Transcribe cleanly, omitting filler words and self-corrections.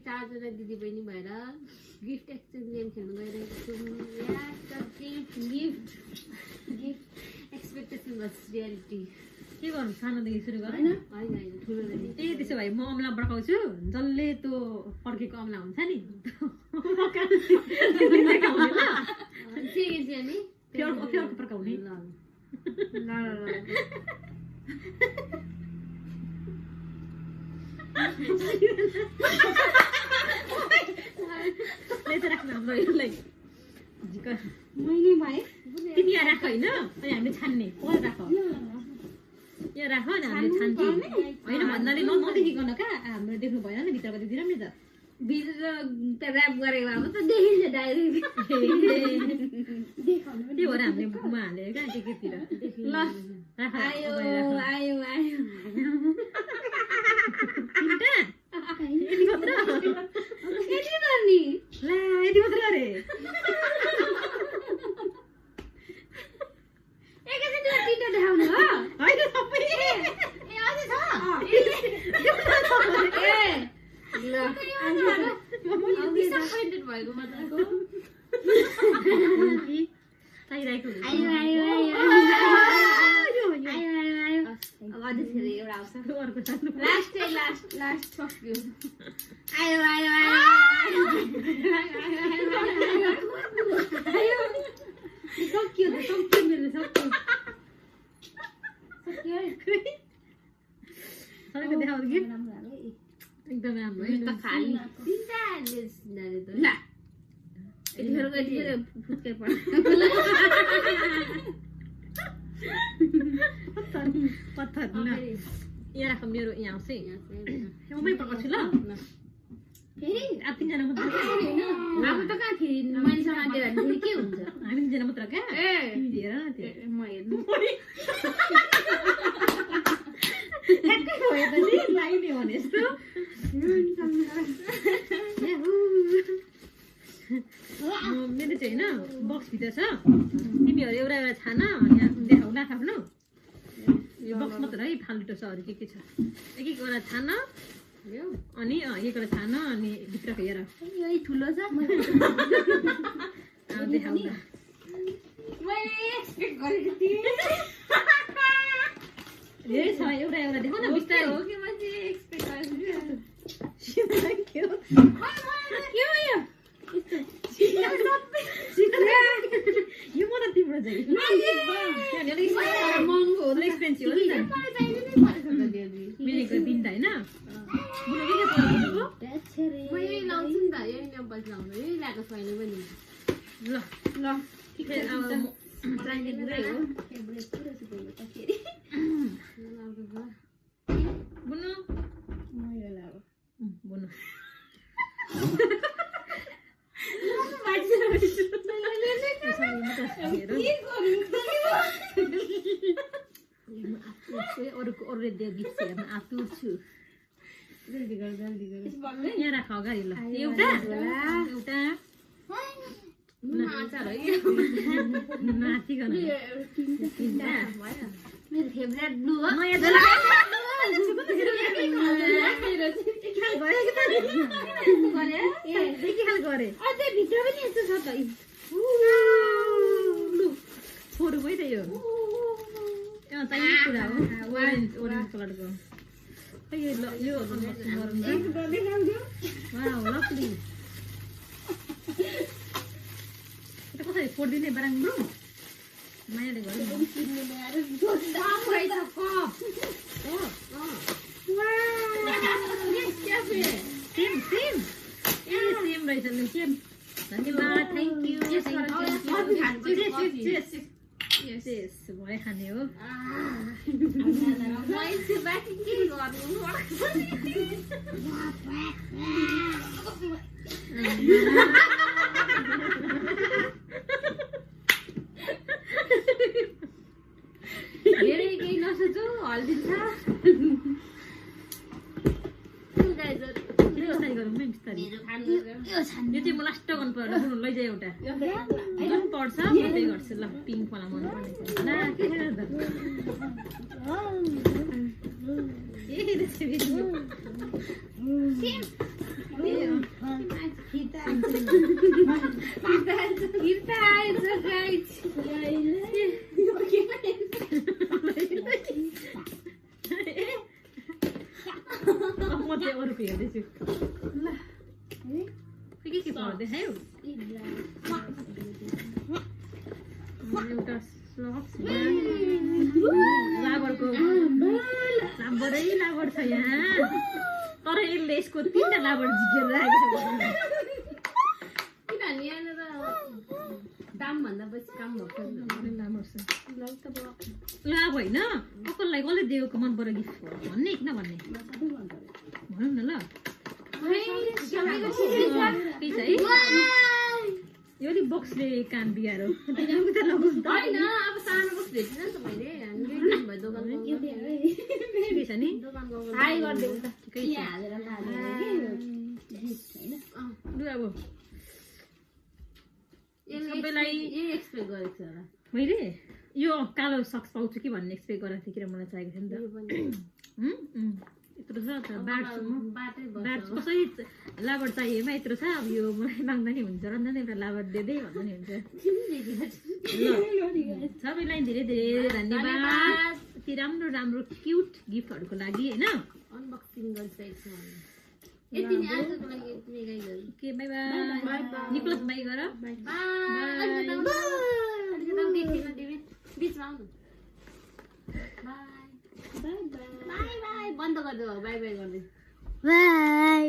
चारजना दिदीबहिनी भएर गिफ्ट एक्सचेन्ज गेम खेल्नु गइरहेको छौँ। Gift expectation versus reality. के गर्नु सानोदेखि सुरु गर होइन ठुलो ए त्यसो भए म अमला पड्काउँछु जसले त्यो पड्केको अमला हुन्छ नि पड्काउने राख्नु हाम्रो यसलाई तिमी यहाँ राख होइन अनि हामीले छान्ने राख यहाँ राख नि हामीले छान्छौँ होइन भन्नाले नदेखिकन कहाँ हाम्रो देख्नु भएन नि भित्रको देख्दिनँ नि त भित्र ऱ्याप गरेको अब त देखिन्छ डाइरेक्ट त्यही भएर हामीले बुकमा हालेको क्या केतिर ल राख आयो तिनवटा यति मात्र यति गर्ने ला यति मात्र अरे एकैचोटि तिनवटा देखाउनु हो होइन सबै ल डिसअपोइन्टेड भएको मतलब चाहिरहेको अब अझै फेरि एउटा आउँछ अर्को सानो लास्ट सक्यो सक्यो मेरो सक्यो सबैको देखाउँदा कि एकदमै राम्रो है त खाली ल यतिखेर फुत्के पर्छ पत्थर यहाँ राख मेरो यहाँ आउँछ उमै पकाउँछु ल फेरि अब तिनजना मात्र अब त कहाँ फेरि मानिस मान्छे भने के हुन्छ हामी तिनजना मात्र क्या तिमी हेर न त्यो म हेर्नु ठ्याक्कै भयो त नि लाइने भने जस्तो मेरो चाहिँ होइन बक्सभित्र छ तिमीहरू एउटा एउटा छान अनि देखाउ न आफ्नो यो बक्स मात्र है फाल्टो छ अरू के छ एक एकवटा छान अनि एकवटा छान अनि भित्रको हेर यही ठुलो छ देखाउ न मैले एक्सपेक्ट गरेको थिएँ धेरै छ एउटा एउटा देखाउ न बिस्तारै हो कि मैले एक्सपेक्ट गरेको के हो के हो यो यो म त तिम्रो चाहिँ महँगो हो एक्सपेन्सिभ हो नि त मिलेको तिनवटा होइन म यही लाउँछु नि त यही नेम्पल्स लाउँछु यही ल्याएको छैन पनि ल ल बुनु बुनु अरूले दियो गिफ्ट हेर्न आतुर छु जल्दी गर यहाँ राख अगाडि ल एउटा नाचिकन मेरो फेभरेट ब्लू हो अझै भित्र पनि यस्तो छ त छोरो भयो त यो चाहिने कुरा हो ओरेन्ज कलरको यो लभली कसरी फोडिदिने बाराम्रो मायाले गर्नु सेम रहेछ सेम धन्यवाद थ्याङ्क यू भए खाने हो धेरै केही नसोचौ हल्दिन्छ यो चाहिँ म लास्ट गर्नु पर्यो लैजा एउटा जुन पर्छ म त्यही गर्छु ल पिङ्क वाला मन पर्ने म चाहिँ अरूको हेर्दैछु ल के पाउ देखायो एउटा लाबरको लाबरै लाबर छ यहाँ तर यसले यसको 3टा लाबर झिकेर राखेको छ किनभने यहाँनिर दामभन्दा बेसी काम भएको लाबर छ लाभ होइन कसलाई कसले दिएको मन पऱ्यो गिफ्ट भन्ने किन भन्ने भनौँ न ल के छ है यो नि बक्सले काम बिगारो होइन अब सानो बक्स भेटिन नि त मैले दोकानमा के छ नि हाई गरिदिउँ त ठिकै छ लु अब सबैलाई एक्सपेक्ट गरेको छ होला मैले यो कालो सक्स पाउँछु कि भन्ने एक्सपेक्ट गरेको थिएँ किन मलाई चाहिएको थियो नि त यत्रो छ त बाँड कसरी लाबर चाहिएमा यत्रो छ अब यो मलाई माग्दा नि हुन्छ र नि एउटा लाबर दिँदै भन्दा नि हुन्छ सबैलाई धेरै धेरै धन्यवाद यति राम्रो राम्रो क्युट गिफ्टहरूको लागि होइन अनबक्सिङ गरिसकेको छु यति नै आजको लागि यति नै गाइस के बाइ बाइ निकोलस बाइ गर बाइ बिचमा आउनु बाइ बाइ बाइ बन्द गरिदेऊ बाइ बाइ गर्दै बाई